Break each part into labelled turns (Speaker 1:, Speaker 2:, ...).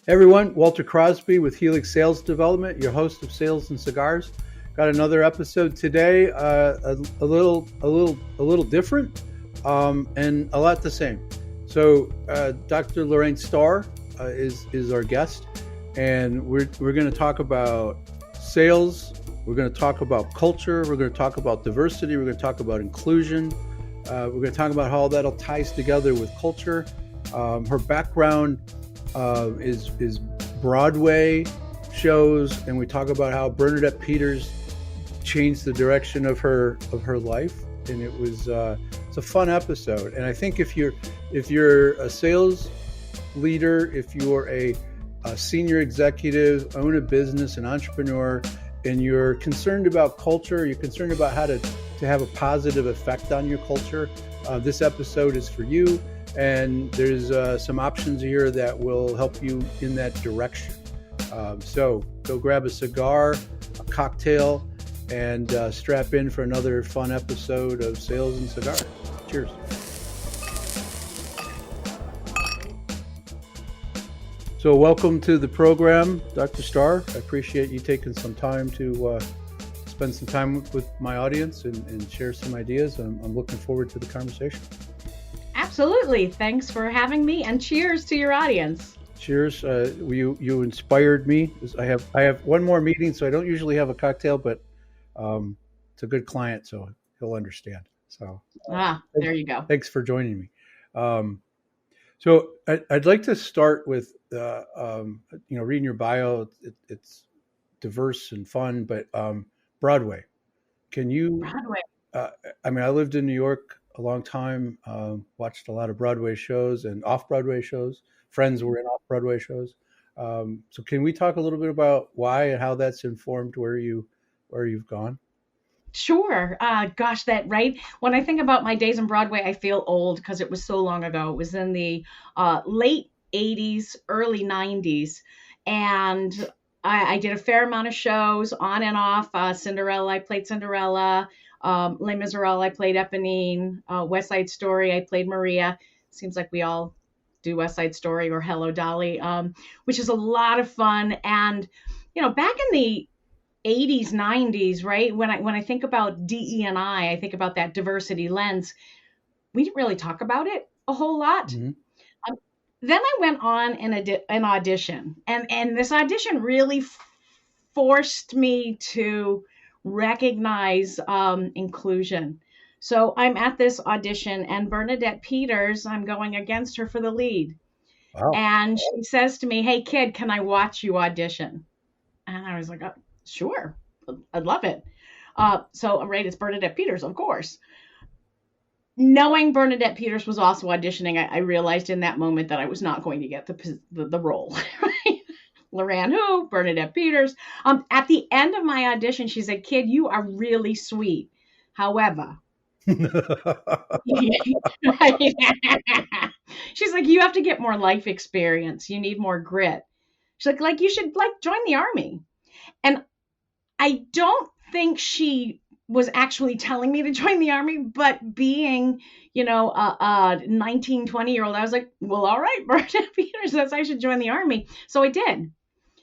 Speaker 1: Everyone, Walter Crosby with Helix Sales Development, your host of Sales and Cigars. Got another episode today, a little different, and a lot the same. So, Dr. Lauran Star is our guest, and we're going to talk about sales. We're going to talk about culture. We're going to talk about diversity. We're going to talk about inclusion. We're going to talk about how that all ties together with culture. Her background is Broadway shows, and we talk about how Bernadette Peters changed the direction of her life, and it's a fun episode. And I think if you're a sales leader, if you're a senior executive, own a business, an entrepreneur, and you're concerned about culture, you're concerned about how to have a positive effect on your culture, this episode is for you. And there's some options here that will help you in that direction. So go grab a cigar, a cocktail, and strap in for another fun episode of Sales and Cigars. Cheers. So welcome to the program, Dr. Star. I appreciate you taking some time to spend some time with my audience and share some ideas. I'm looking forward to the conversation.
Speaker 2: Absolutely. Thanks for having me, and cheers to your audience.
Speaker 1: Cheers. You inspired me. I have one more meeting, so I don't usually have a cocktail, but it's a good client, so he'll understand. So
Speaker 2: there you go.
Speaker 1: Thanks for joining me. So I'd like to start with reading your bio. It's diverse and fun, but Broadway. Can you?
Speaker 2: Broadway.
Speaker 1: I lived in New York a long time, watched a lot of Broadway shows and off-Broadway shows. Friends were in off-Broadway shows. So can we talk a little bit about why and how that's informed where you've gone?
Speaker 2: Sure. Gosh, right. When I think about my days on Broadway, I feel old because it was so long ago. It was in the late 80s, early 90s. And I did a fair amount of shows on and off. Cinderella, I played Cinderella. Les Miserables, I played Eponine. West Side Story, I played Maria. Seems like we all do West Side Story or Hello Dolly, which is a lot of fun. And, back in the 80s, 90s, right? When I think about DE&I think about that diversity lens. We didn't really talk about it a whole lot.
Speaker 1: Mm-hmm.
Speaker 2: Then I went on an audition, and this audition really forced me to recognize inclusion. So I'm at this audition, and Bernadette Peters, I'm going against her for the lead.
Speaker 1: Wow.
Speaker 2: And she says to me, "Hey kid, can I watch you audition?" And I was like, "Oh, sure, I'd love it." So right, it's Bernadette Peters, of course. Knowing Bernadette Peters was also auditioning, I realized in that moment that I was not going to get the role. Right? Lauran who? Bernadette Peters. At the end of my audition, she said, "Kid, you are really sweet. However," she's like, "you have to get more life experience. You need more grit." She's like you should join the Army. And I don't think she was actually telling me to join the Army, but being, a 19, 20-year-old, I was like, well, all right, Bernadette Peters says I should join the Army. So I did.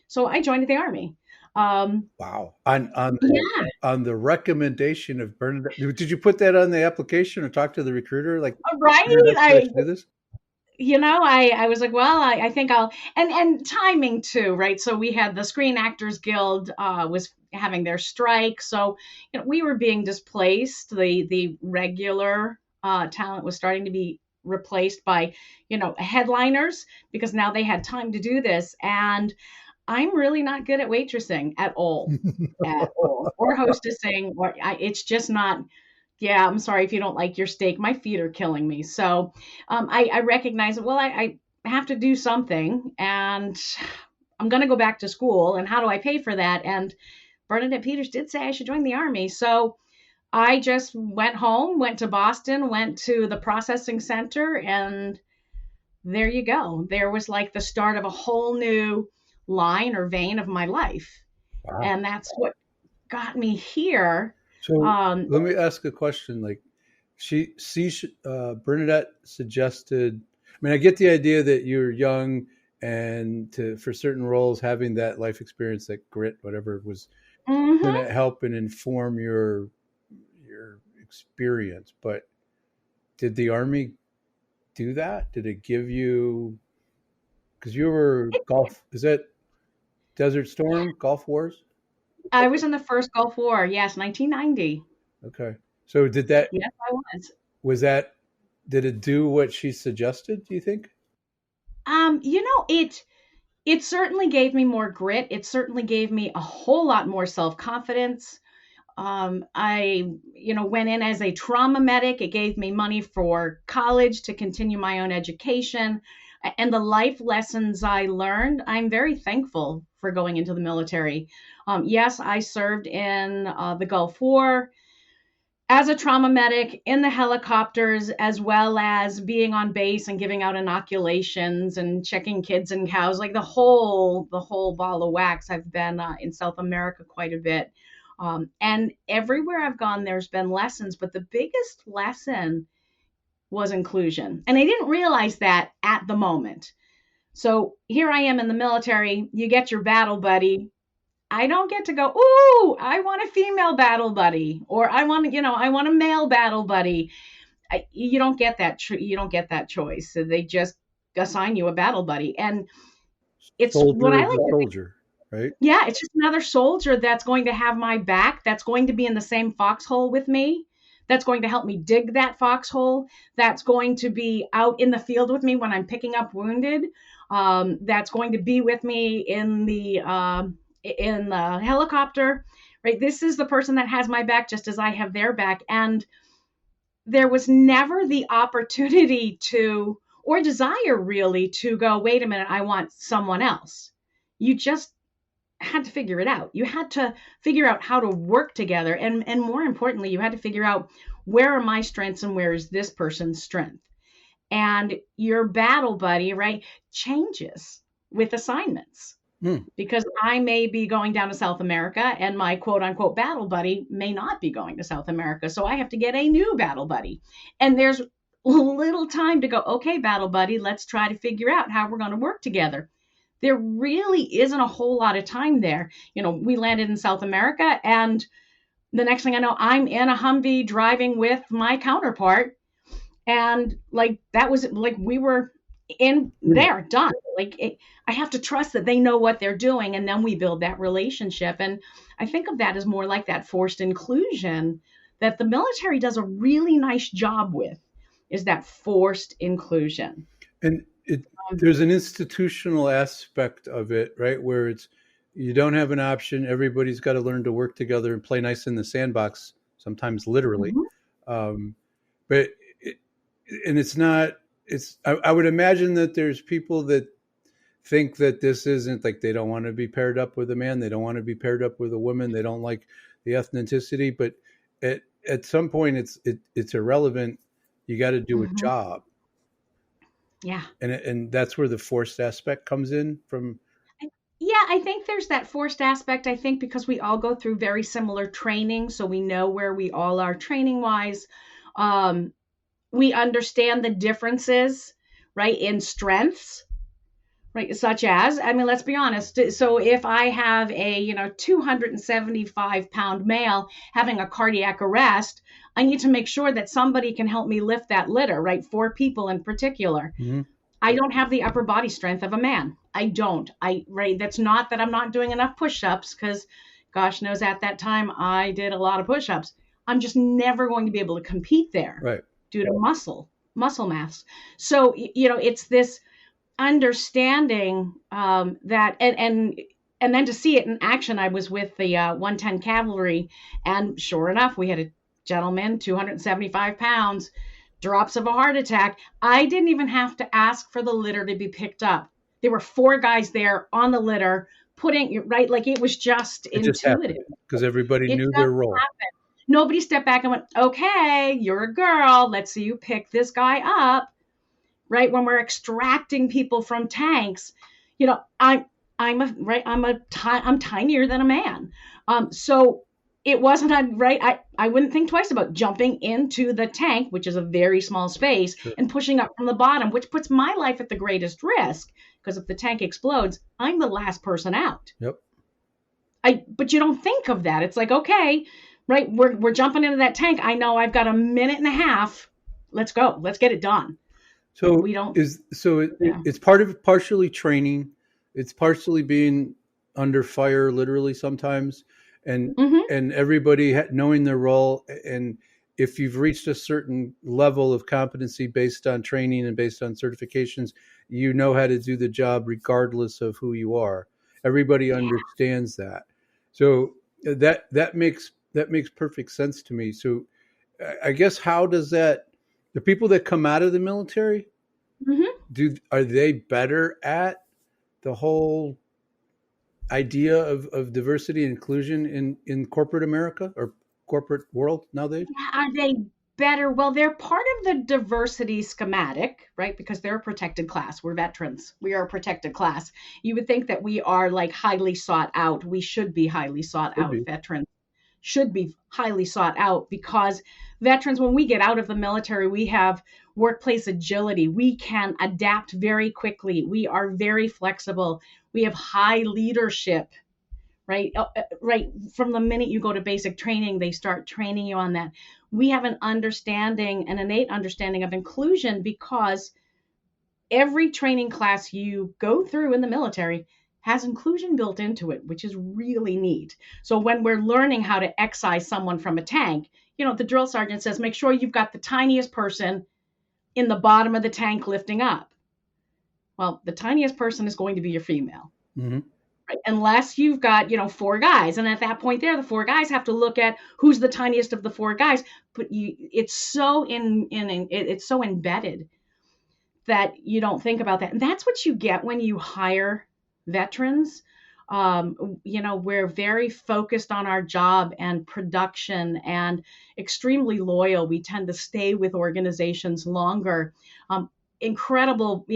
Speaker 2: So I joined the Army.
Speaker 1: Wow. On the recommendation of Bernadette, did you put that on the application or talk to the recruiter?
Speaker 2: Right.
Speaker 1: I do this?
Speaker 2: I was like, well, I think I'll, and timing too, right? So we had the Screen Actors Guild was having their strike. So, we were being displaced. The regular talent was starting to be replaced by, headliners, because now they had time to do this. And I'm really not good at waitressing at all, or hostessing, it's just not. Yeah, I'm sorry if you don't like your steak. My feet are killing me. So I recognize, well, I have to do something, and I'm going to go back to school. And how do I pay for that? And Bernadette Peters did say I should join the Army. So I just went home, went to Boston, went to the processing center, and there you go. There was the start of a whole new line or vein of my life.
Speaker 1: Wow.
Speaker 2: And that's what got me here.
Speaker 1: So let me ask a question. Bernadette suggested, I get the idea that you're young and for certain roles, having that life experience, that grit, whatever, was going
Speaker 2: Mm-hmm.
Speaker 1: to help and inform your experience. But did the Army do that? Did it give you, because you were Gulf, is that Desert Storm, Gulf Wars?
Speaker 2: I was in the first Gulf War. Yes, 1990.
Speaker 1: Okay. So did that,
Speaker 2: Yes, I was.
Speaker 1: was that, did it do what she suggested, do you think?
Speaker 2: It certainly gave me more grit. It certainly gave me a whole lot more self-confidence. I, went in as a trauma medic. It gave me money for college to continue my own education. And the life lessons I learned, I'm very thankful for going into the military. Yes, I served in the Gulf War as a trauma medic in the helicopters, as well as being on base and giving out inoculations and checking kids and cows, like the whole ball of wax. I've been in South America quite a bit. And everywhere I've gone, there's been lessons, but the biggest lesson was inclusion. And I didn't realize that at the moment. So here I am in the military. You get your battle buddy. I don't get to go, ooh, I want a female battle buddy, or I want a male battle buddy. You don't get that. You don't get that choice. So they just assign you a battle buddy, and it's what
Speaker 1: Soldier
Speaker 2: I
Speaker 1: is
Speaker 2: like
Speaker 1: a
Speaker 2: to think.
Speaker 1: soldier, right?
Speaker 2: Yeah, it's just another soldier that's going to have my back. That's going to be in the same foxhole with me. That's going to help me dig that foxhole. That's going to be out in the field with me when I'm picking up wounded. That's going to be with me in the helicopter, right? This is the person that has my back just as I have their back. And there was never the opportunity to, or desire really, to go, wait a minute, I want someone else. You just had to figure it out. You had to figure out how to work together. And more importantly, you had to figure out, where are my strengths and where is this person's strength? And your battle buddy, right, changes with assignments,
Speaker 1: Hmm.
Speaker 2: because I may be going down to South America and my quote unquote battle buddy may not be going to South America. So I have to get a new battle buddy. And there's little time to go, okay, battle buddy, let's try to figure out how we're going to work together. There really isn't a whole lot of time there. We landed in South America, and the next thing I know, I'm in a Humvee driving with my counterpart. And like, that was like, we were in there, done. I have to trust that they know what they're doing, and then we build that relationship. And I think of that as more like that forced inclusion that the military does a really nice job with, is that forced inclusion.
Speaker 1: And
Speaker 2: Um,
Speaker 1: there's an institutional aspect of it, right? Where you don't have an option. Everybody's got to learn to work together and play nice in the sandbox, sometimes literally.
Speaker 2: mhm,
Speaker 1: Um, but and it's not. I would imagine that there's people that think that this isn't, like, they don't want to be paired up with a man, they don't want to be paired up with a woman, they don't like the ethnicity. But at some point, it's irrelevant. You got to do a
Speaker 2: mhm.
Speaker 1: job,
Speaker 2: Yeah.
Speaker 1: and that's where the forced aspect comes in from.
Speaker 2: Yeah, I think there's that forced aspect. I think because we all go through very similar training, so we know where we all are training wise. Um, we understand the differences, right, in strengths, right? Such as, I mean, let's be honest. So if I have a, 275-pound male having a cardiac arrest, I need to make sure that somebody can help me lift that litter, right? 4 people in particular.
Speaker 1: Mhm.
Speaker 2: I don't have the upper body strength of a man. I don't. Right. That's not that I'm not doing enough push-ups, because gosh knows at that time I did a lot of push-ups. I'm just never going to be able to compete there
Speaker 1: Right.
Speaker 2: due to muscle mass. So, it's this understanding that, and then to see it in action. I was with the 110 Cavalry, and sure enough, we had a gentleman, 275 pounds, drops of a heart attack. I didn't even have to ask for the litter to be picked up. There were 4 guys there on the litter putting, right, like, it was just
Speaker 1: It just happened
Speaker 2: intuitive.
Speaker 1: because everybody
Speaker 2: It
Speaker 1: knew
Speaker 2: just
Speaker 1: their role.
Speaker 2: happened. Nobody stepped back and went, okay, you're a girl, let's see you pick this guy up. Right, when we're extracting people from tanks, I'm tinier than a man. So it wasn't right. I wouldn't think twice about jumping into the tank, which is a very small space,
Speaker 1: Sure.
Speaker 2: and pushing up from the bottom, which puts my life at the greatest risk, because if the tank explodes, I'm the last person out.
Speaker 1: Yep.
Speaker 2: But you don't think of that. It's like, okay, right, we're jumping into that tank. I know I've got a minute and a half. Let's go. Let's get it done.
Speaker 1: So
Speaker 2: we don't.
Speaker 1: It's partially training. It's partially being under fire, literally sometimes, and everybody knowing their role. And if you've reached a certain level of competency based on training and based on certifications, you know how to do the job regardless of who you are. Everybody understands that. So that makes perfect sense to me. So I guess, how does that, the people that come out of the military, are they better at the whole idea of diversity and inclusion in corporate America or corporate world nowadays?
Speaker 2: Are they better? Well, they're part of the diversity schematic, right? Because they're a protected class. We're veterans. We are a protected class. You would think that we are like highly sought out. We should be highly sought out. Veterans should be highly sought out because veterans, when we get out of the military, we have workplace agility. We can adapt very quickly. We are very flexible. We have high leadership, right? Right from the minute you go to basic training, they start training you on that. We have an innate understanding of inclusion because every training class you go through in the military has inclusion built into it, which is really neat. So when we're learning how to excise someone from a tank, the drill sergeant says, make sure you've got the tiniest person in the bottom of the tank lifting up. Well, the tiniest person is going to be your female. Right? Unless you've got, 4 guys. And at that point there, the 4 guys have to look at who's the tiniest of the 4 guys. But it's so it's so embedded that you don't think about that. And that's what you get when you hire veterans. We're very focused on our job and production and extremely loyal. We tend to stay with organizations longer. Incredible,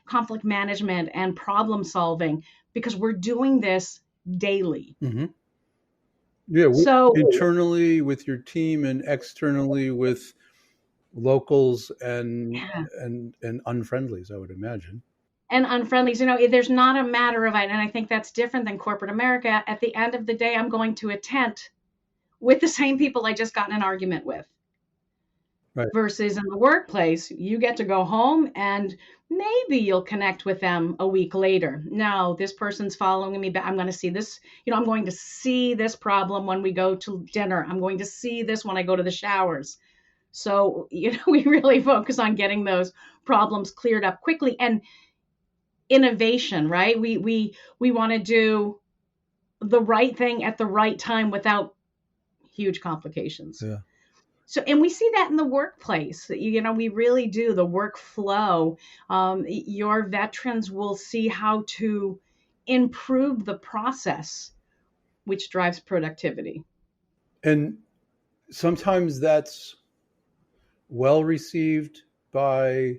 Speaker 2: conflict management and problem solving because we're doing this daily.
Speaker 1: Yeah. So internally with your team and externally with locals and unfriendlies, I would imagine.
Speaker 2: And unfriendlies, there's not a matter of, and I think that's different than corporate America. At the end of the day, I'm going to a tent with the same people I just got in an argument with. Right. Versus in the workplace, you get to go home and maybe you'll connect with them a week later. No, this person's following me back. I'm going to see this, I'm going to see this problem when we go to dinner. I'm going to see this when I go to the showers. So, we really focus on getting those problems cleared up quickly. And innovation, right? We want to do the right thing at the right time without huge complications. Yeah. So, and we see that in the workplace, we really do the workflow. Your veterans will see how to improve the process, which drives productivity.
Speaker 1: And sometimes that's well received by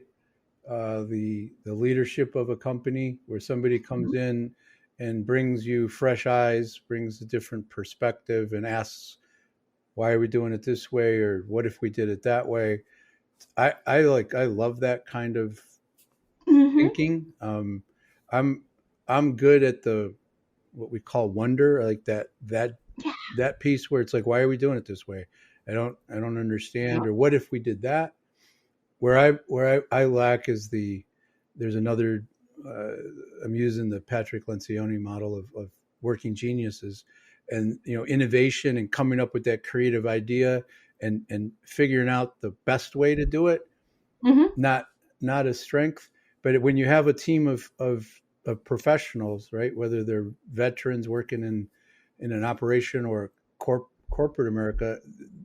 Speaker 1: the leadership of a company, where somebody comes in and brings you fresh eyes, brings a different perspective and asks, why are we doing it this way? Or what if we did it that way? I love that kind of thinking. I'm good at what we call wonder, like that piece where it's like, why are we doing it this way? I don't understand. Or what if we did that? Where I lack is there's another, I'm using the Patrick Lencioni model of working geniuses, and innovation and coming up with that creative idea and figuring out the best way to do it. Not a strength, but when you have a team of professionals, right, whether they're veterans working in an operation or corporate America,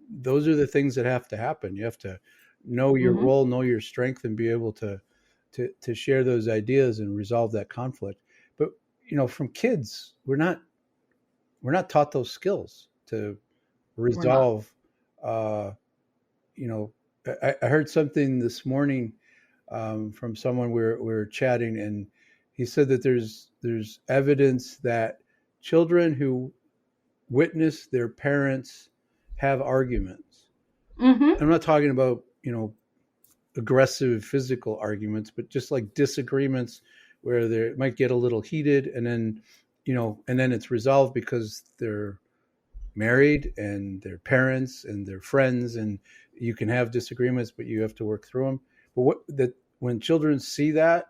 Speaker 1: those are the things that have to happen. You have to know your role, know your strength, and be able to share those ideas and resolve that conflict. But from kids, we're not taught those skills to resolve. I heard something this morning from someone we were chatting, and he said that there's evidence that children who witness their parents have arguments. I'm not talking about aggressive physical arguments, but just like disagreements where they might get a little heated, and then and then it's resolved because they're married and their parents and their friends, and you can have disagreements, but you have to work through them. But when children see that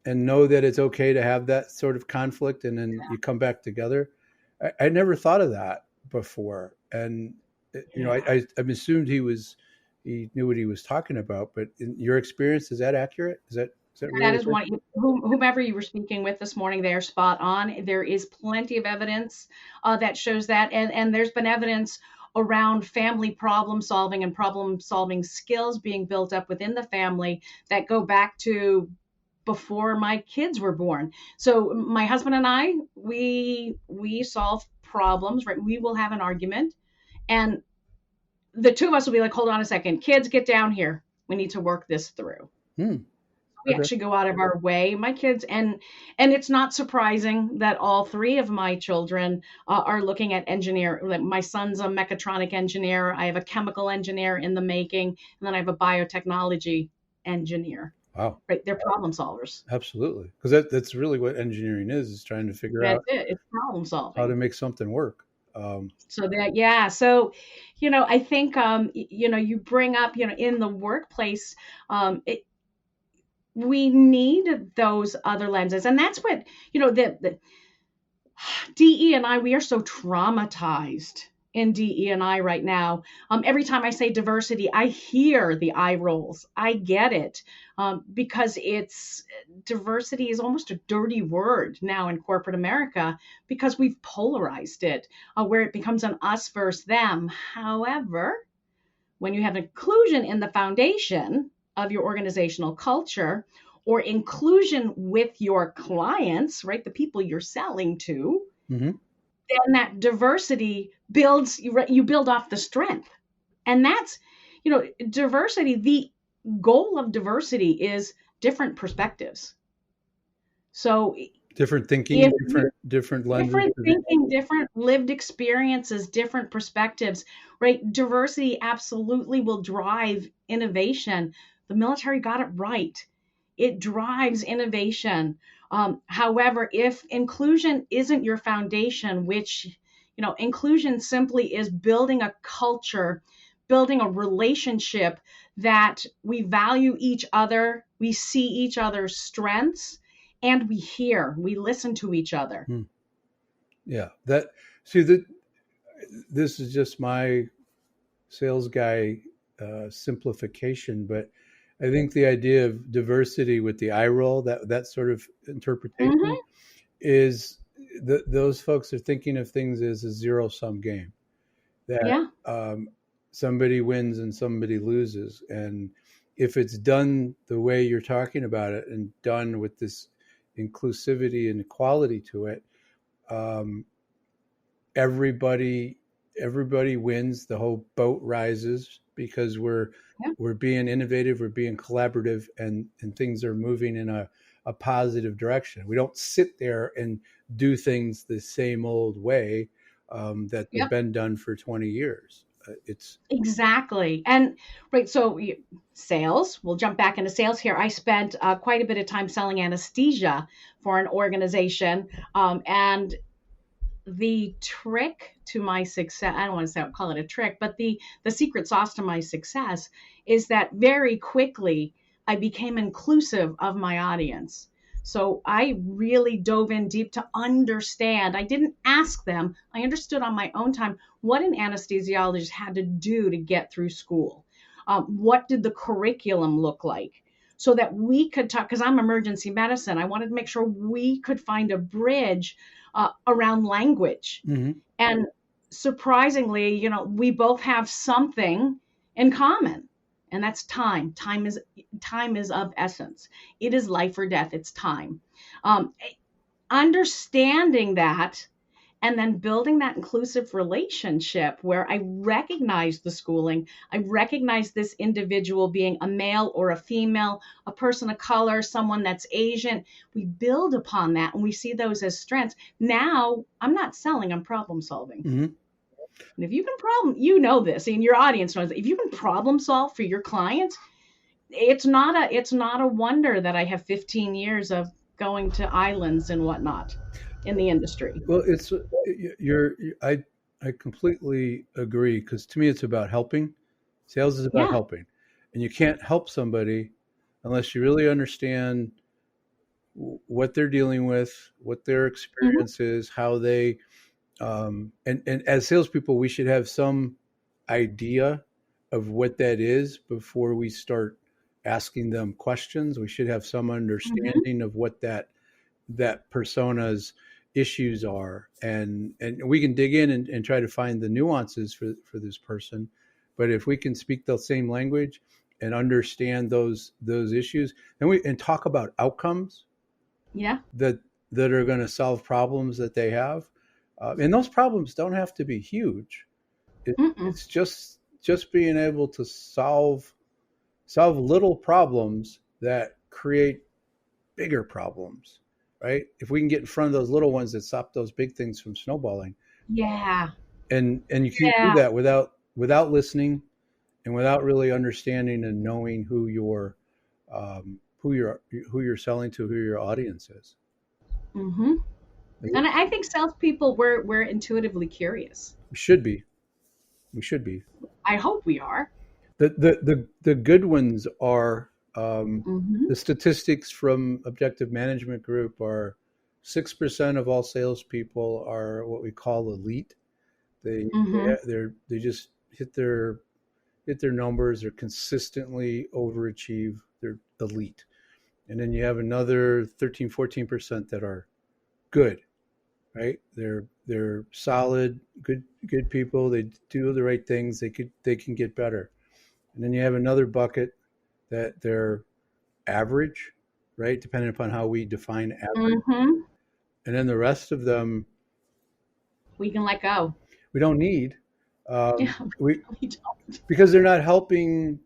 Speaker 1: and know that it's okay to have that sort of conflict, and then you come back together, I never thought of that before. And I assumed he knew what he was talking about. But in your experience, is that accurate? Is that really
Speaker 2: That is one, whomever you were speaking with this morning, they are spot on. There is plenty of evidence that shows that. And there's been evidence around family problem solving and problem solving skills being built up within the family that go back to before my kids were born. So my husband and I, we solve problems, right? We will have an argument, and the two of us will be like, hold on a second, kids, get down here. We need to work this through. We actually go out of our way, my kids, and it's not surprising that all three of my children are looking at engineer. Like my son's a mechatronic engineer. I have a chemical engineer in the making, and then I have a biotechnology engineer.
Speaker 1: Wow.
Speaker 2: Right. They're problem solvers.
Speaker 1: Absolutely. Because that's really what engineering is trying to figure out.
Speaker 2: That's it. It's problem solving.
Speaker 1: How to make something work.
Speaker 2: So I think, you bring up, in the workplace, we need those other lenses. And that's what, the DE and I, we are so traumatized in DE and I right now. Every time I say diversity, I hear the eye rolls. I get it, because diversity is almost a dirty word now in corporate America, because we've polarized it, where it becomes an us versus them. However, when you have inclusion in the foundation of your organizational culture, or inclusion with your clients, right, the people you're selling to, then that diversity you build off the strength. And that's, diversity, the goal of diversity is different perspectives. So
Speaker 1: different thinking, different lenses.
Speaker 2: Different thinking, different lived experiences, different perspectives, right? Diversity absolutely will drive innovation. The military got it right. It drives innovation. However, if inclusion isn't your foundation, which, inclusion simply is building a culture, building a relationship that we value each other, we see each other's strengths, and we listen to each other.
Speaker 1: Yeah. This is just my sales guy simplification, but I think the idea of diversity with the eye roll, that sort of interpretation, is those folks are thinking of things as a zero-sum game. That somebody wins and somebody loses. And if it's done the way you're talking about it, and done with this inclusivity and equality to it, everybody wins. The whole boat rises, because we're being innovative, we're being collaborative, and things are moving in a positive direction. We don't sit there and do things the same old way that they've been done for 20 years. It's
Speaker 2: exactly. And right. So sales, we'll jump back into sales here. I spent quite a bit of time selling anesthesia for an organization. And the trick to my success, I don't want to call it a trick, but the secret sauce to my success is that very quickly I became inclusive of my audience. So I really dove in deep to understand. I didn't ask them. I understood on my own time what an anesthesiologist had to do to get through school. What did the curriculum look like? So that we could talk, because I'm emergency medicine. I wanted to make sure we could find a bridge around language. And surprisingly, we both have something in common. And that's time. Time is of essence. It is life or death. It's time. Understanding that, and then building that inclusive relationship where I recognize the schooling, I recognize this individual being a male or a female, a person of color, someone that's Asian. We build upon that, and we see those as strengths. Now, I'm not selling, I'm problem solving. And if you can this, and your audience knows, if you can problem solve for your clients, it's not a wonder that I have 15 years of going to islands and whatnot in the industry.
Speaker 1: Well, it's you're I completely agree, because to me it's about helping. Sales is about
Speaker 2: Yeah.
Speaker 1: helping, and you can't help somebody unless you really understand what they're dealing with, what their
Speaker 2: Hmm.
Speaker 1: experience is, how they and as salespeople, we should have some idea of what that is before we start asking them questions. We should have some
Speaker 2: Hmm.
Speaker 1: understanding of what that persona's issues are, and we can dig in and try to find the nuances for this person. But if we can speak the same language and understand those issues, then we and talk about outcomes
Speaker 2: Yeah.
Speaker 1: that that are going to solve problems that they have, and those problems don't have to be huge.
Speaker 2: Mm-mm.
Speaker 1: It's just being able to solve little problems that create bigger problems, right? If we can get in front of those little ones that stop those big things from snowballing,
Speaker 2: Yeah.
Speaker 1: and you can't do
Speaker 2: Yeah.
Speaker 1: that without listening and without really understanding and knowing who you're selling to, who your audience is.
Speaker 2: Hmm. And I think salespeople, we're intuitively curious.
Speaker 1: We should be. We should be.
Speaker 2: I hope we are.
Speaker 1: The good ones are,
Speaker 2: Hmm.
Speaker 1: the statistics from Objective Management Group are 6% of all salespeople are what we call elite.
Speaker 2: Hmm.
Speaker 1: They just hit their numbers. They're consistently overachieve. They're elite. And then you have another 13-14% that are good, right? They're solid, good people. They do the right things. They can get better. And then you have another bucket that they're average, right? Depending upon how we define average.
Speaker 2: Hmm.
Speaker 1: And then the rest of them
Speaker 2: We can let go.
Speaker 1: we don't need.
Speaker 2: Yeah,
Speaker 1: We
Speaker 2: we don't.
Speaker 1: Because they're not helping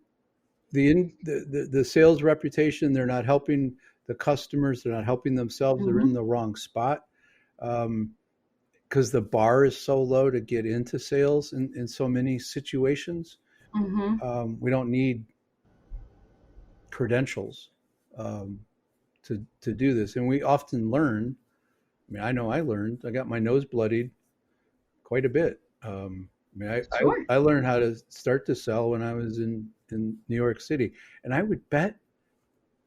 Speaker 1: the sales reputation. They're not helping the customers. They're not helping themselves. They're in
Speaker 2: Hmm.
Speaker 1: the wrong spot, because the bar is so low to get into sales in so many situations.
Speaker 2: Hmm.
Speaker 1: We don't need credentials, um, to do this, and we often learn. I mean, I know I learned. I got my nose bloodied quite a bit. I mean,
Speaker 2: Sure.
Speaker 1: I learned how to start to sell when I was in New York City, and I would bet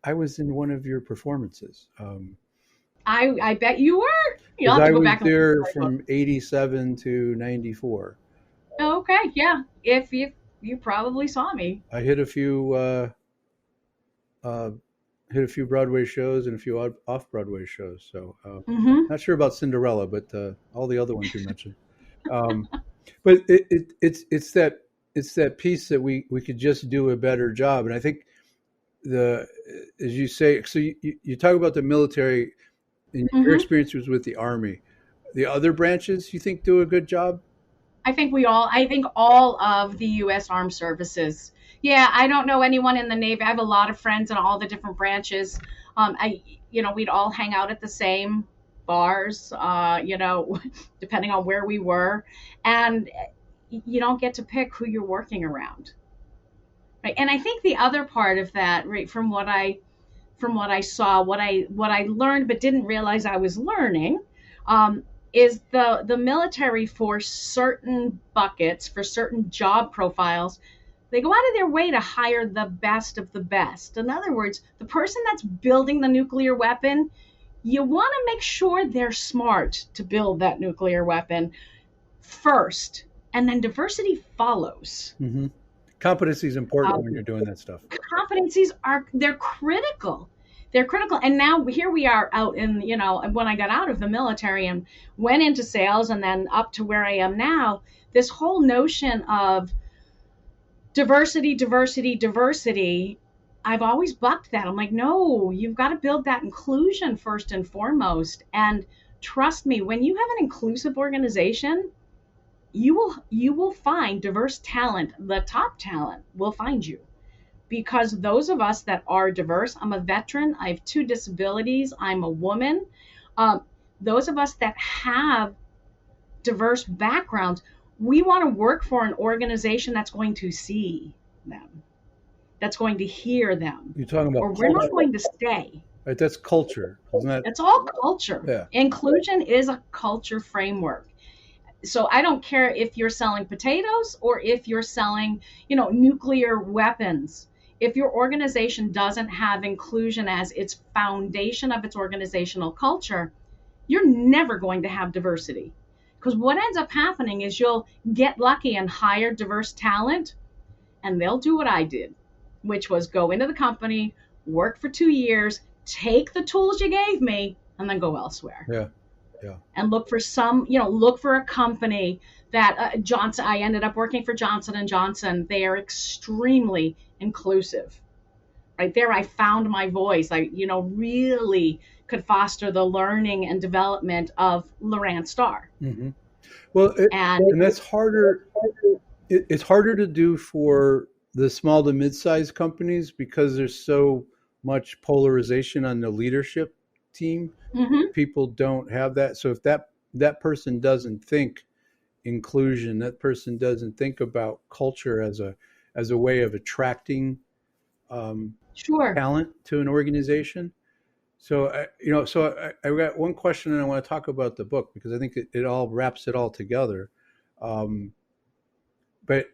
Speaker 1: I was in one of your performances,
Speaker 2: I bet you were. You'll
Speaker 1: because
Speaker 2: have to
Speaker 1: I
Speaker 2: go
Speaker 1: was
Speaker 2: back and look at
Speaker 1: there
Speaker 2: my book.
Speaker 1: from '87 to '94.
Speaker 2: Okay, yeah. If you probably saw me.
Speaker 1: I uh, hit a few Broadway shows and a few off Broadway shows. So,
Speaker 2: Hmm.
Speaker 1: not sure about Cinderella, but all the other ones you mentioned. Um, but it's that piece that we could just do a better job, and I think the as you say, so you talk about the military, and your
Speaker 2: Hmm.
Speaker 1: experience was with the Army. The other branches you think do a good job?
Speaker 2: I think all of the U.S. Armed Services. Yeah, I don't know anyone in the Navy. I have a lot of friends in all the different branches. We'd all hang out at the same bars, depending on where we were. And you don't get to pick who you're working around. Right. And I think the other part of that, right, from what I saw, what I learned but didn't realize I was learning, um, is the military, for certain buckets, for certain job profiles, they go out of their way to hire the best of the best. In other words, the person that's building the nuclear weapon, you want to make sure they're smart to build that nuclear weapon first, and then diversity follows.
Speaker 1: Mm-hmm. Competency is important when
Speaker 2: Um,
Speaker 1: you're doing that stuff.
Speaker 2: Competencies they're critical. They're critical. And now here we are out in, when I got out of the military and went into sales and then up to where I am now, this whole notion of diversity, diversity, diversity, I've always bucked that. I'm like, no, you've got to build that inclusion first and foremost. And trust me, when you have an inclusive organization, you will find diverse talent. The top talent will find you, because those of us that are diverse, I'm a veteran, I have two disabilities, I'm a woman. Um, those of us that have diverse backgrounds, we want to work for an organization that's going to see them, that's going to hear them,
Speaker 1: You're talking
Speaker 2: or
Speaker 1: about
Speaker 2: we're not
Speaker 1: culture.
Speaker 2: going to stay.
Speaker 1: Right, that's culture, isn't that?
Speaker 2: It's all culture.
Speaker 1: Yeah.
Speaker 2: Inclusion is a culture framework. So I don't care if you're selling potatoes or if you're selling, nuclear weapons. If your organization doesn't have inclusion as its foundation of its organizational culture, you're never going to have diversity. Because what ends up happening is you'll get lucky and hire diverse talent, and they'll do what I did, which was go into the company, work for 2 years, take the tools you gave me, and then go elsewhere.
Speaker 1: Yeah. Yeah.
Speaker 2: And look for look for a company that Johnson. I ended up working for Johnson and Johnson. They are extremely inclusive. Right there, I found my voice. I, really could foster the learning and development of Lauran Star.
Speaker 1: Mm-hmm. Well,
Speaker 2: And
Speaker 1: and that's harder. It's harder to do for the small to mid-sized companies because there's so much polarization on the leadership team.
Speaker 2: mhm,
Speaker 1: People don't have that. So if that person doesn't think inclusion, that person doesn't think about culture as a way of attracting
Speaker 2: sure,
Speaker 1: talent to an organization. So I got one question, and I want to talk about the book because I think it all wraps it all together. Um, but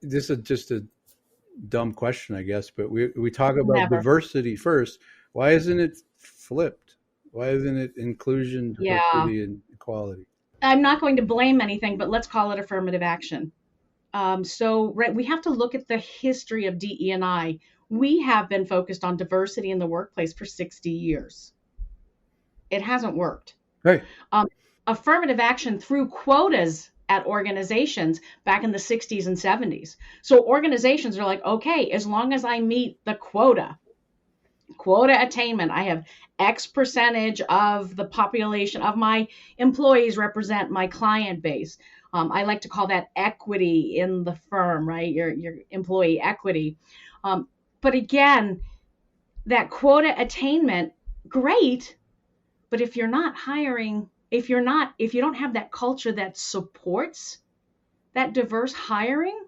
Speaker 1: this is just a dumb question, I guess. But we talk about
Speaker 2: never.
Speaker 1: diversity first. Why isn't it flipped? Why isn't it inclusion,
Speaker 2: Yeah,
Speaker 1: diversity, and equality?
Speaker 2: I'm not going to blame anything, but let's call it affirmative action. So, right, we have to look at the history of DE&I. We have been focused on diversity in the workplace for 60 years. It hasn't worked.
Speaker 1: Right.
Speaker 2: Um, Affirmative action through quotas at organizations back in the 60s and 70s. So organizations are like, okay, as long as I meet the quota attainment, I have X percentage of the population of my employees represent my client base. I like to call that equity in the firm, right? Your employee equity. Um, but again, that quota attainment, great. But if you're not hiring, if you don't have that culture that supports that diverse hiring,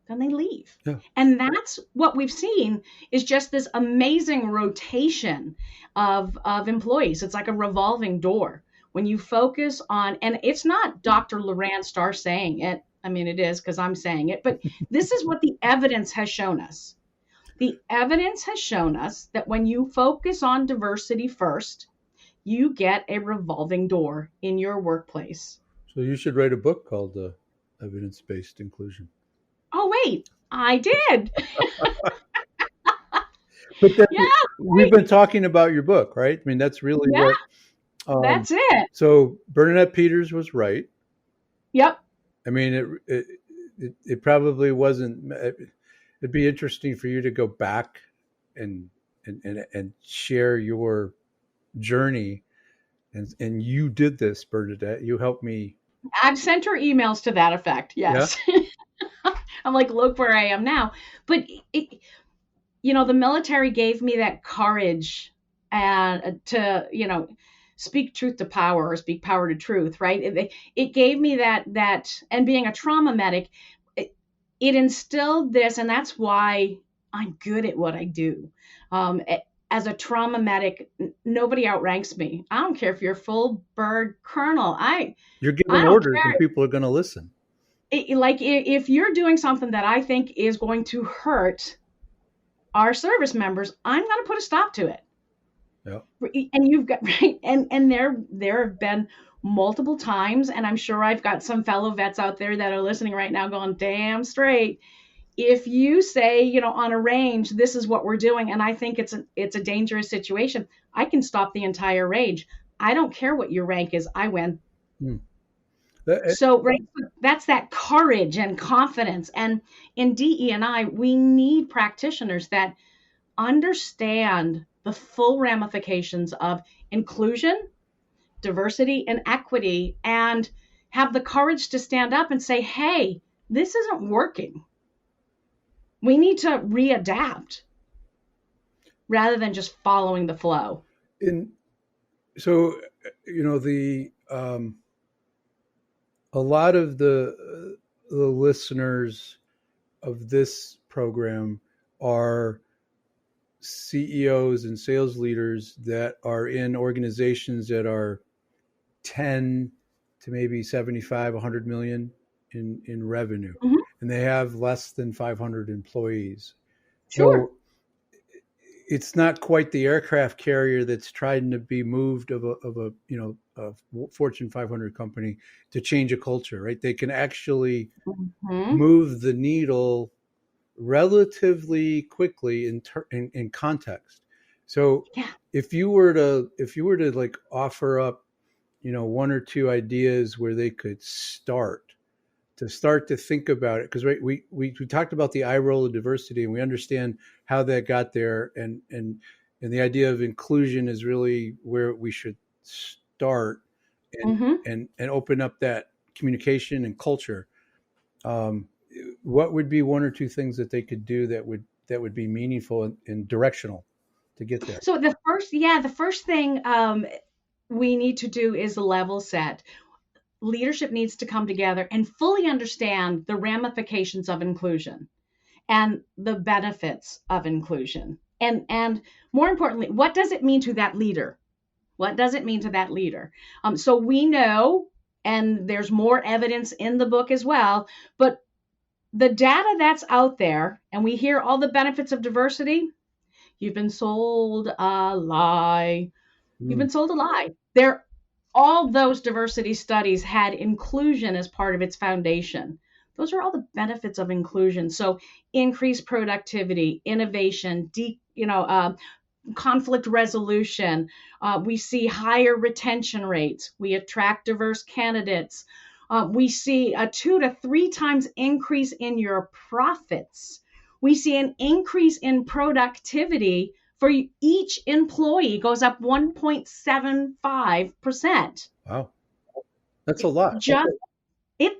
Speaker 2: then they leave.
Speaker 1: Yeah.
Speaker 2: And that's what we've seen is just this amazing rotation of employees. It's like a revolving door. When you focus on, and it's not Dr. Lauran Star saying it. I mean, it is because I'm saying it, but this is what the evidence has shown us. The evidence has shown us that when you focus on diversity first, you get a revolving door in your workplace.
Speaker 1: So you should write a book called Evidence-Based Inclusion.
Speaker 2: Oh, wait, I did.
Speaker 1: But then
Speaker 2: Yeah,
Speaker 1: we've been talking about your book, right? I mean, that's really
Speaker 2: yeah,
Speaker 1: what.
Speaker 2: that's it.
Speaker 1: So Bernadette Peters was right.
Speaker 2: Yep.
Speaker 1: I mean, it probably wasn't. It'd be interesting for you to go back and share your journey. And you did this, Bernadette. You helped me.
Speaker 2: I've sent her emails to that effect.
Speaker 1: Yeah.
Speaker 2: Yes. I'm like, look where I am now. But the military gave me that courage and to speak truth to power or speak power to truth, right? It gave me that and being a trauma medic, it instilled this, and that's why I'm good at what I do. As a trauma medic, nobody outranks me. I don't care if you're full bird colonel.
Speaker 1: You're giving
Speaker 2: I don't
Speaker 1: orders,
Speaker 2: care.
Speaker 1: and people are going to listen.
Speaker 2: If you're doing something that I think is going to hurt our service members, I'm going to put a stop to it.
Speaker 1: Yeah.
Speaker 2: And you've got right, and there have been multiple times, and I'm sure I've got some fellow vets out there that are listening right now going, damn straight. If you say, on a range, this is what we're doing, and I think it's a dangerous situation, I can stop the entire range. I don't care what your rank is, I win. So right, that's that courage and confidence. And in DE&I, we need practitioners that understand the full ramifications of inclusion, diversity, and equity, and have the courage to stand up and say, hey, this isn't working. We need to readapt rather than just following the flow.
Speaker 1: So, a lot of the listeners of this program are CEOs and sales leaders that are in organizations that are 10 to maybe 75, 100 million in revenue,
Speaker 2: Mhm.
Speaker 1: and they have less than 500 employees.
Speaker 2: Sure.
Speaker 1: So it's not quite the aircraft carrier that's trying to be moved of a Fortune 500 company to change a culture, right? They can actually
Speaker 2: Mhm.
Speaker 1: move the needle relatively quickly in context. So
Speaker 2: Yeah.
Speaker 1: if you were to like offer up, one or two ideas where they could start to think about it, because right, we talked about the eye roll of diversity, and we understand how that got there, and the idea of inclusion is really where we should start, and
Speaker 2: Mhm.
Speaker 1: and open up that communication and culture. um, what would be one or two things that they could do that would be meaningful and directional to get there?
Speaker 2: So the first thing we need to do is level set. Leadership needs to come together and fully understand the ramifications of inclusion and the benefits of inclusion. And more importantly, what does it mean to that leader? What does it mean to that leader? So we know, and there's more evidence in the book as well, but the data that's out there, and we hear all the benefits of diversity, you've been sold a lie. You've
Speaker 1: Mm.
Speaker 2: been sold a lie. There, all those diversity studies had inclusion as part of its foundation. Those are all the benefits of inclusion. So, increased productivity, innovation, conflict resolution. We see higher retention rates. We attract diverse candidates. We see a 2 to 3 times increase in your profits. We see an increase in productivity for each employee goes up 1.75%.
Speaker 1: Wow, that's a lot.
Speaker 2: Just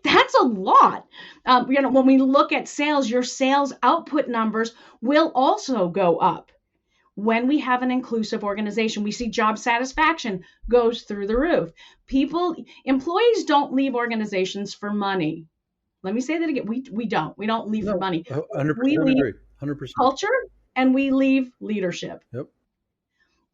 Speaker 2: that's a lot. When we look at sales, your sales output numbers will also go up. When we have an inclusive organization, we see job satisfaction goes through the roof. Employees don't leave organizations for money. Let me say that again. We don't. We don't leave for
Speaker 1: No,
Speaker 2: money. We
Speaker 1: 100%
Speaker 2: leave
Speaker 1: agree. 100%.
Speaker 2: culture and we leave leadership.
Speaker 1: Yep.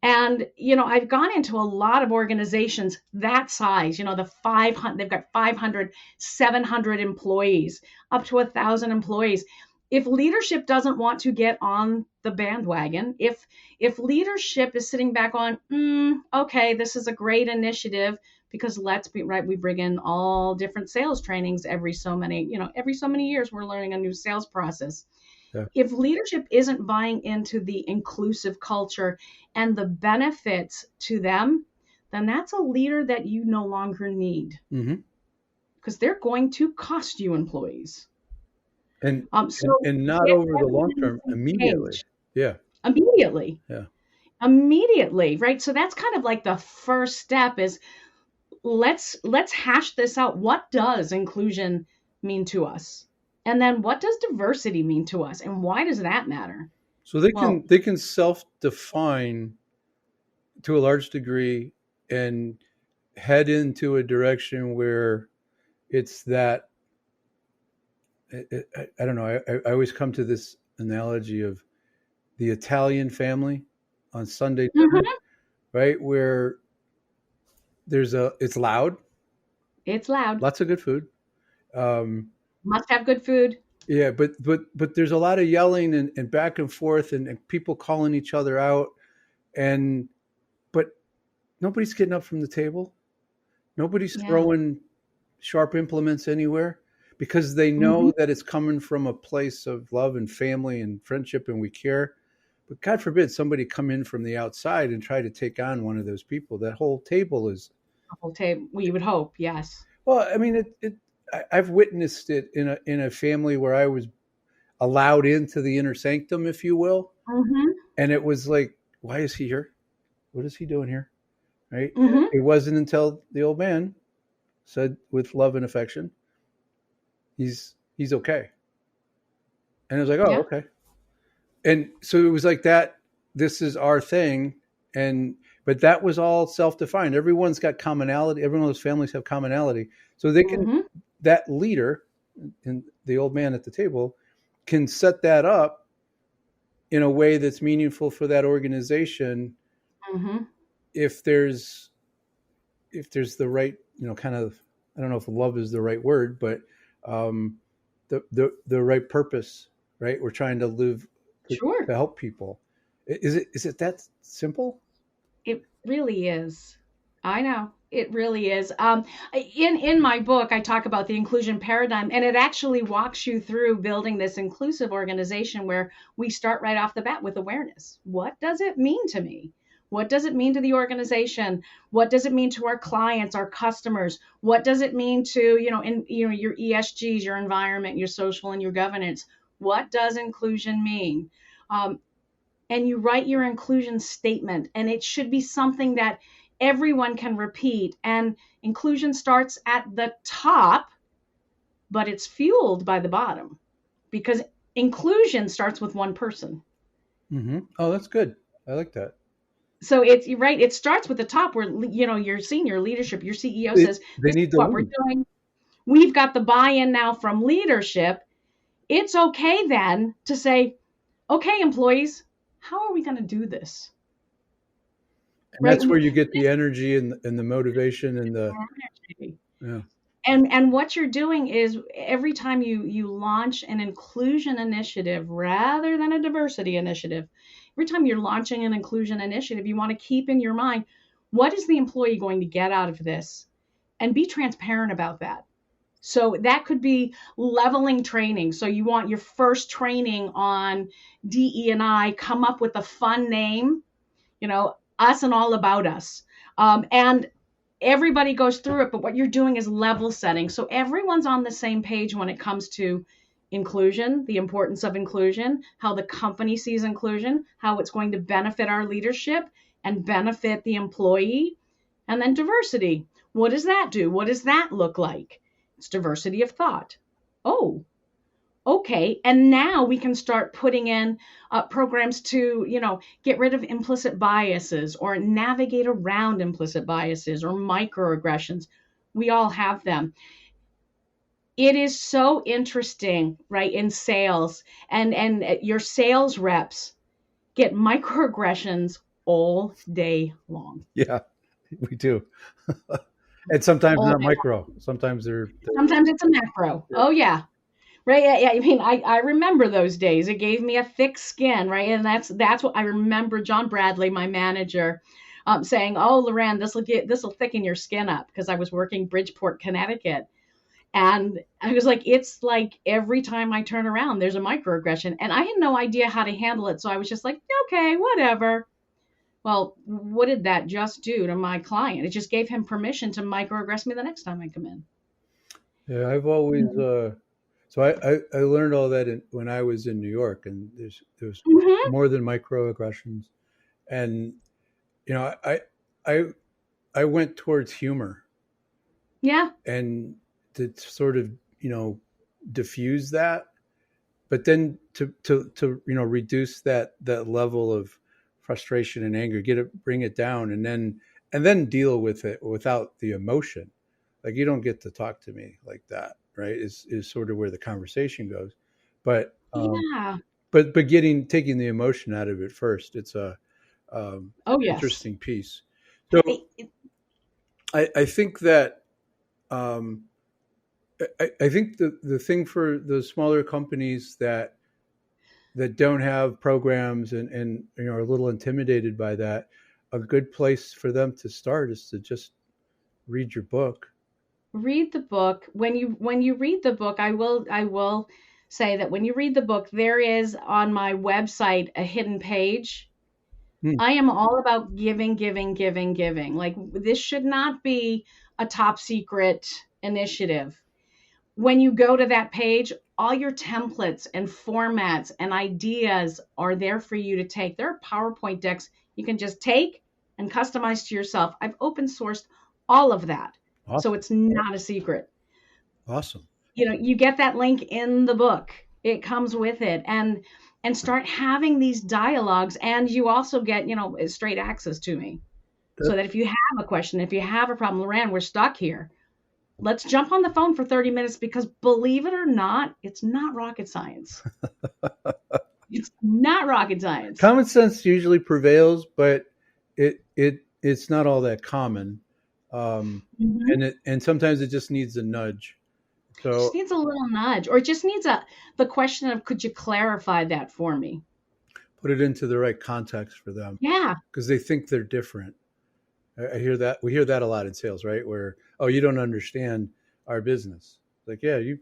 Speaker 2: And I've gone into a lot of organizations that size. The 500, they've got 500, 700 employees, up to 1,000 employees. If leadership doesn't want to get on the bandwagon, if leadership is sitting back on, okay, this is a great initiative, because let's be right, we bring in all different sales trainings every so many years, we're learning a new sales process.
Speaker 1: Yeah.
Speaker 2: If leadership isn't buying into the inclusive culture and the benefits to them, then that's a leader that you no longer need,
Speaker 1: Mm-hmm.
Speaker 2: because they're going to cost you employees.
Speaker 1: and,
Speaker 2: So
Speaker 1: and not
Speaker 2: get
Speaker 1: over the long
Speaker 2: everyone
Speaker 1: term, immediately.
Speaker 2: engaged
Speaker 1: Yeah.
Speaker 2: immediately,
Speaker 1: Yeah.
Speaker 2: immediately, right? So that's kind of like the first step is let's hash this out. What does inclusion mean to us? And then what does diversity mean to us? And why does that matter?
Speaker 1: So they
Speaker 2: Well,
Speaker 1: can self-define to a large degree and head into a direction where it's that I don't know. I always come to this analogy of the Italian family on Sunday dinner,
Speaker 2: mhm,
Speaker 1: right? Where it's loud,
Speaker 2: it's loud.
Speaker 1: lots of good food. Um,
Speaker 2: Must have good food.
Speaker 1: yeah, but there's a lot of yelling and back and forth and people calling each other out, and but nobody's getting up from the table. Nobody's
Speaker 2: Yeah.
Speaker 1: throwing sharp implements anywhere, because they
Speaker 2: Mhm.
Speaker 1: know that it's coming from a place of love and family and friendship, and we care. But God forbid somebody come in from the outside and try to take on one of those people. That whole table is,
Speaker 2: The whole table. We would hope, yes.
Speaker 1: well, I mean, I've witnessed it in a family where I was allowed into the inner sanctum, if you will,
Speaker 2: Mhm.
Speaker 1: and it was like, why is he here? What is he doing here? Right?
Speaker 2: Mhm.
Speaker 1: It wasn't until the old man said with love and affection, he's okay. And I was like, oh,
Speaker 2: Yeah.
Speaker 1: okay. And so it was like that. This is our thing, but that was all self-defined. Everyone's got commonality. Every one of those families have commonality, so they can.
Speaker 2: Mhm.
Speaker 1: That leader and the old man at the table can set that up in a way that's meaningful for that organization,
Speaker 2: Mm-hmm.
Speaker 1: if there's the right, kind of, I don't know if love is the right word, but um, the right purpose, right? We're trying to live to
Speaker 2: Sure.
Speaker 1: help people. Is it that simple?
Speaker 2: It really is. I know. It really is. In my book, I talk about the inclusion paradigm, and it actually walks you through building this inclusive organization where we start right off the bat with awareness. What does it mean to me? What does it mean to the organization? What does it mean to our clients, our customers? What does it mean to, your ESGs, your environment, your social, and your governance? What does inclusion mean? Um, and you write your inclusion statement, and it should be something that everyone can repeat. And inclusion starts at the top, but it's fueled by the bottom, because inclusion starts with one person.
Speaker 1: Mm-hmm. Oh, that's good. I like that.
Speaker 2: So it's right, it starts with the top, where your senior leadership, your CEO says,
Speaker 1: They
Speaker 2: this is
Speaker 1: need to
Speaker 2: what we're
Speaker 1: lead.
Speaker 2: doing. We've got the buy-in now from leadership. It's okay then to say, okay, employees, how are we going to do this?
Speaker 1: And
Speaker 2: Right?
Speaker 1: that's where you get the energy and the motivation and the, yeah.
Speaker 2: And what you're doing is, every time you launch an inclusion initiative rather than a diversity initiative, every time you're launching an inclusion initiative, you want to keep in your mind, what is the employee going to get out of this? And be transparent about that. So that could be leveling training. So you want your first training on DE&I, come up with a fun name, us and all about us. And everybody goes through it, but what you're doing is level setting. So everyone's on the same page when it comes to inclusion, the importance of inclusion, how the company sees inclusion, how it's going to benefit our leadership and benefit the employee. And then diversity. What does that do? What does that look like? It's diversity of thought. Oh, okay. And now we can start putting in programs to, get rid of implicit biases or navigate around implicit biases or microaggressions. We all have them. It is so interesting, right, in sales, and your sales reps get microaggressions all day long.
Speaker 1: Yeah, we do. And sometimes
Speaker 2: All
Speaker 1: not
Speaker 2: day long.
Speaker 1: micro. Sometimes they're
Speaker 2: Sometimes it's a macro.
Speaker 1: yeah.
Speaker 2: Oh yeah. Right. Yeah, yeah. I mean, I remember those days. It gave me a thick skin, right? And that's what I remember. John Bradley, my manager, saying, "Oh, Lauran, this will thicken your skin up," because I was working Bridgeport, Connecticut, and I was like, it's like every time I turn around, there's a microaggression, and I had no idea how to handle it. So I was just like, okay, whatever. Well, what did that just do to my client? It just gave him permission to microaggress me the next time I come in.
Speaker 1: Yeah, I've always
Speaker 2: Mhm.
Speaker 1: so I learned all that when I was in New York, and there's
Speaker 2: Mhm.
Speaker 1: more than microaggressions, and I I I went towards humor
Speaker 2: Yeah.
Speaker 1: and to sort of diffuse that, but then to reduce that level of frustration and anger, bring it down, and then deal with it without the emotion. Like, you don't get to talk to me like that, right? Is sort of where the conversation goes, but
Speaker 2: Yeah.
Speaker 1: taking the emotion out of it first. It's a
Speaker 2: Oh yes.
Speaker 1: interesting piece. So
Speaker 2: I-
Speaker 1: I think that um, I think the thing for the smaller companies that don't have programs and are a little intimidated by that, a good place for them to start is to just read your book.
Speaker 2: Read the book. When you read the book, I will say that when you read the book, there is on my website a hidden page.
Speaker 1: Hmm.
Speaker 2: I am all about giving, giving, giving, giving. Like, this should not be a top secret initiative. When you go to that page, all your templates and formats and ideas are there for you to take. There are PowerPoint decks you can just take and customize to yourself. I've open sourced all of that. So
Speaker 1: Awesome.
Speaker 2: it's not a secret.
Speaker 1: Awesome.
Speaker 2: You get that link in the book. It comes with it, and start having these dialogues, and you also get, straight access to me. So
Speaker 1: That-
Speaker 2: that if you have a question, if you have a problem, Lauran, we're stuck here. Let's jump on the phone for 30 minutes, because believe it or not, it's not rocket science. It's not rocket science.
Speaker 1: Common sense usually prevails, but it's not all that common,
Speaker 2: Mhm.
Speaker 1: and sometimes it just needs a nudge.
Speaker 2: Just
Speaker 1: So
Speaker 2: needs a little nudge, or it just needs the question of, could you clarify that for me?
Speaker 1: put it into the right context for them
Speaker 2: Yeah,
Speaker 1: because they think they're different. I hear that we hear that a lot in sales, right? Where you don't understand our business. Like you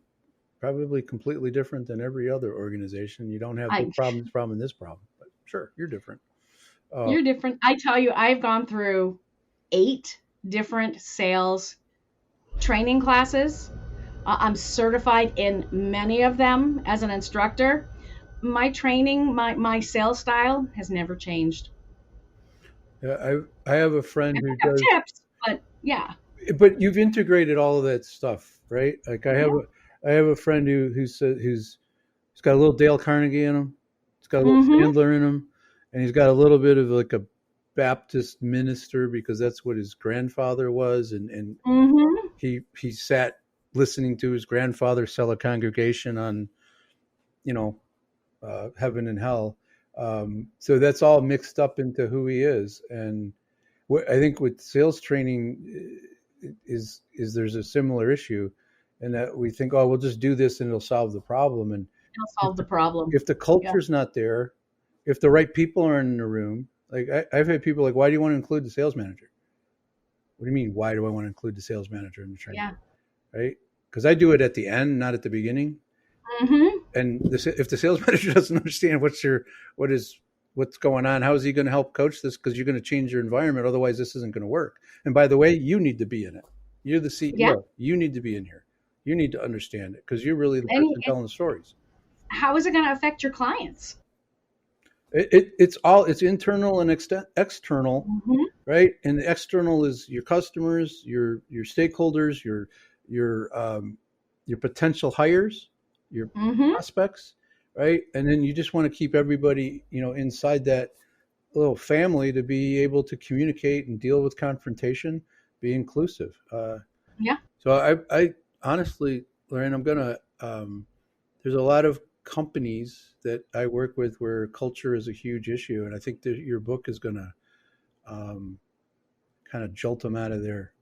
Speaker 1: probably completely different than every other organization. You don't have
Speaker 2: I
Speaker 1: this problem, and this problem. But sure, you're different. Uh,
Speaker 2: you're different. I tell you, I've gone through 8 different sales training classes. I'm certified in many of them as an instructor. My training, my sales style has never changed.
Speaker 1: I have a friend
Speaker 2: I
Speaker 1: who
Speaker 2: pick up
Speaker 1: does,
Speaker 2: tips, but yeah.
Speaker 1: but you've integrated all of that stuff, right? Like
Speaker 2: Yeah.
Speaker 1: I have a friend who's he's got a little Dale Carnegie in him, he's got a little
Speaker 2: Mhm.
Speaker 1: Sandler in him, and he's got a little bit of like a Baptist minister because that's what his grandfather was, and
Speaker 2: Mhm.
Speaker 1: he sat listening to his grandfather sell a congregation on you know heaven and hell. So that's all mixed up into who he is, and what I think with sales training is there's a similar issue, in that we think, oh, we'll just do this and it'll solve the problem, and
Speaker 2: It'll
Speaker 1: if
Speaker 2: solve the
Speaker 1: the,
Speaker 2: problem.
Speaker 1: if the
Speaker 2: Yeah.
Speaker 1: culture's not there, if the right people aren't in the room, like I've had people like, why do you want to include the sales manager? What do you mean? Why do I want to include the sales manager in the training?
Speaker 2: Yeah.
Speaker 1: Right? Because I do it at the end, not at the beginning.
Speaker 2: Mhm.
Speaker 1: And if the sales manager doesn't understand what is what's going on, how is he going to help coach this? Because you're going to change your environment, otherwise this isn't going to work. And by the way, you need to be in it. You're the
Speaker 2: Yeah.
Speaker 1: CEO. You need to be in here. You need to understand it because you're really the
Speaker 2: And
Speaker 1: person telling the stories.
Speaker 2: how is it going to affect your clients?
Speaker 1: It's internal and external,
Speaker 2: Mhm.
Speaker 1: right? And the external is your customers, your stakeholders, your potential hires, your
Speaker 2: Mhm.
Speaker 1: prospects, right? And then you just want to keep everybody, inside that little family to be able to communicate and deal with confrontation, be inclusive.
Speaker 2: Yeah.
Speaker 1: So I honestly, Lorraine, I'm gonna. There's a lot of companies that I work with where culture is a huge issue, and I think that your book is gonna um, kind of jolt them out of their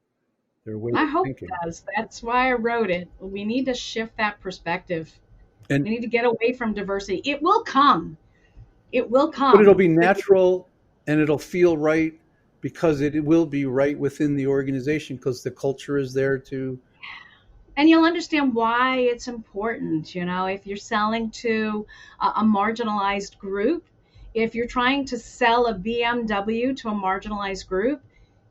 Speaker 1: way
Speaker 2: I
Speaker 1: of
Speaker 2: hope it
Speaker 1: thinking.
Speaker 2: does. That's why I wrote it. We need to shift that perspective.
Speaker 1: And
Speaker 2: We need to get away from diversity. It will come. It will
Speaker 1: but it'll
Speaker 2: come.
Speaker 1: be natural and it'll feel right because it will be right within the organization because the culture is there to.
Speaker 2: And you'll understand why it's important. If you're selling to a marginalized group, if you're trying to sell a BMW to a marginalized group,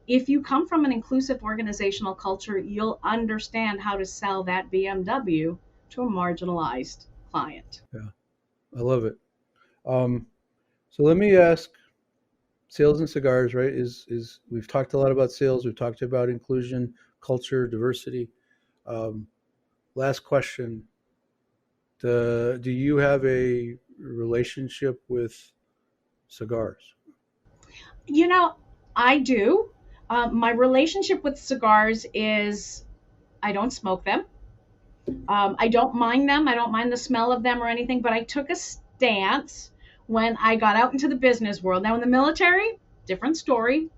Speaker 2: if you come from an inclusive organizational culture, you'll understand how to sell that BMW to a marginalized client.
Speaker 1: Yeah, I love it. Um, so let me ask, sales and cigars, right? Is we've talked a lot about sales, we've talked about inclusion, culture, diversity. Um, Last question: do you have a relationship with cigars?
Speaker 2: You know, I do. My relationship with cigars is I don't smoke them. I don't mind them. I don't mind the smell of them or anything, but I took a stance when I got out into the business world. Now, in the military, different story.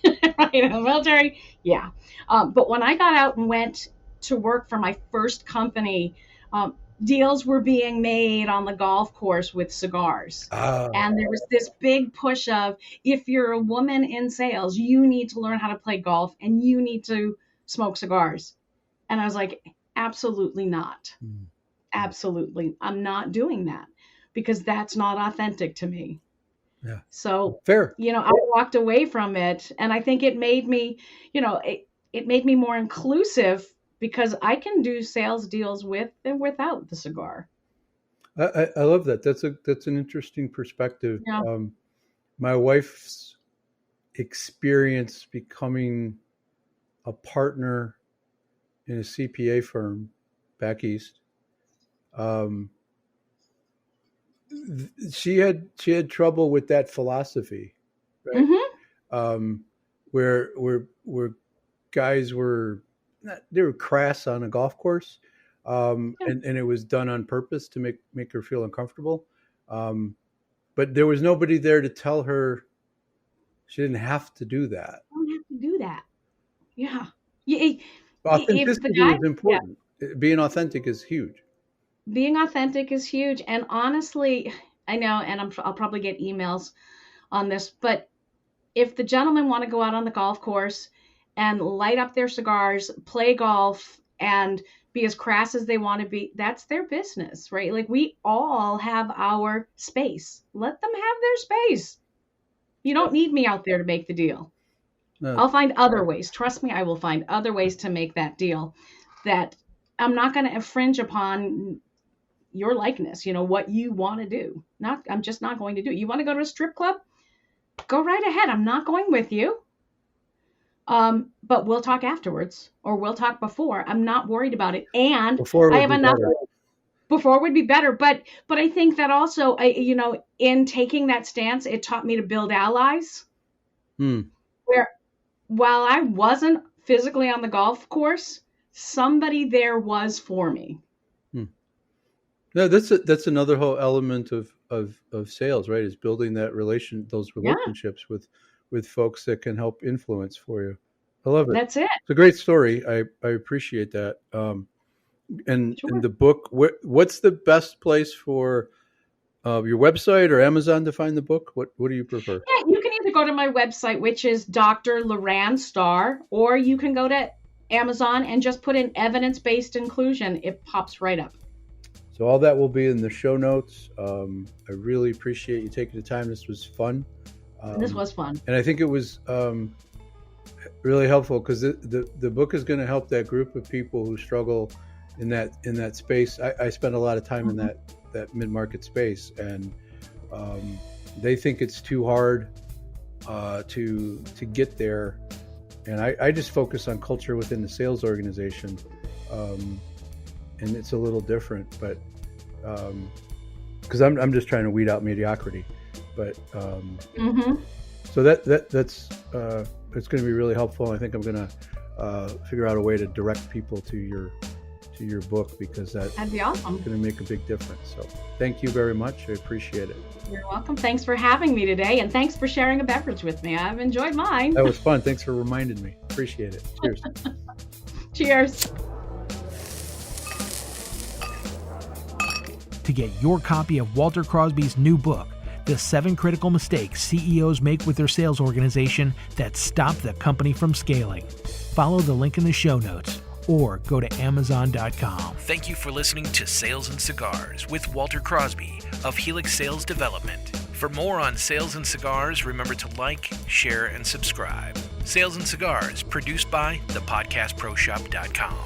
Speaker 2: Right? In the military, yeah. But when I got out and went to work for my first company, deals were being made on the golf course with cigars.
Speaker 1: Ah,
Speaker 2: And there was this big push of, if you're a woman in sales, you need to learn how to play golf and you need to smoke cigars. And I was like, absolutely not.
Speaker 1: hmm,
Speaker 2: Absolutely. I'm not doing that because that's not authentic to me.
Speaker 1: yeah,
Speaker 2: So,
Speaker 1: fair.
Speaker 2: I walked away from it and I think it made me, it made me more inclusive because I can do sales deals with and without the cigar.
Speaker 1: I love that. That's an interesting perspective.
Speaker 2: Yeah.
Speaker 1: My wife's experience becoming a partner in a CPA firm back east. Um, she had trouble with that philosophy, right?
Speaker 2: Hmm.
Speaker 1: Um, where guys were they were crass on a golf course,
Speaker 2: Yeah.
Speaker 1: and it was done on purpose to make her feel uncomfortable. but there was nobody there to tell her she didn't have to do that.
Speaker 2: You don't have to do that. Yeah. If the
Speaker 1: Authenticity
Speaker 2: guy,
Speaker 1: is important. Being authentic is huge.
Speaker 2: being authentic is huge. And honestly, I know, and I'll probably get emails on this, but if the gentlemen want to go out on the golf course and light up their cigars, play golf, and be as crass as they want to be, that's their business, right? Like, we all have our space. Let them have their space. You don't need me out there to make the deal.
Speaker 1: No.
Speaker 2: I'll find other ways. Trust me, I will find other ways to make that deal that I'm not going to infringe upon your likeness, what you want to do. I'm just not going to do. You want to go to a strip club? Go right ahead. I'm not going with you. But we'll talk afterwards, or we'll talk before. I'm not worried about it. And I have enough. Before would be better. But I think that also, in taking that stance, it taught me to build allies. Where, while I wasn't physically on the golf course, somebody there was for me.
Speaker 1: No, that's another whole element of sales, right? Is building those relationships with folks that can help influence for you. I love it.
Speaker 2: That's it.
Speaker 1: It's a great story. I appreciate that. And
Speaker 2: Sure.
Speaker 1: in the book, what's the best place for your website or Amazon to find the book? What do you prefer?
Speaker 2: Yeah, you can either go to my website, which is Dr. Lauran Star, or you can go to Amazon and just put in evidence-based inclusion. It pops right up.
Speaker 1: So all that will be in the show notes. I really appreciate you taking the time. This was fun.
Speaker 2: This was fun.
Speaker 1: And I think it was really helpful because the book is going to help that group of people who struggle in that space. I spend a lot of time in that mid-market space, and they think it's too hard to get there. And I just focus on culture within the sales organization. And it's a little different, but because I'm just trying to weed out mediocrity, but so that's it's going to be really helpful. I think I'm going to figure out a way to direct people to your book, because that'd be awesome. Going to make a big difference. So thank you very much. I appreciate it.
Speaker 2: You're welcome. Thanks for having me today, and thanks for sharing a beverage with me. I've enjoyed mine.
Speaker 1: That was fun. Thanks for reminding me. Appreciate it. Cheers.
Speaker 2: Cheers.
Speaker 3: To get your copy of Walter Crosby's new book, The 7 Critical Mistakes CEOs Make with Their Sales Organization That Stop the Company from Scaling, follow the link in the show notes or go to Amazon.com.
Speaker 4: Thank you for listening to Sales and Cigars with Walter Crosby of Helix Sales Development. For more on Sales and Cigars, remember to like, share, and subscribe. Sales and Cigars, produced by thepodcastproshop.com.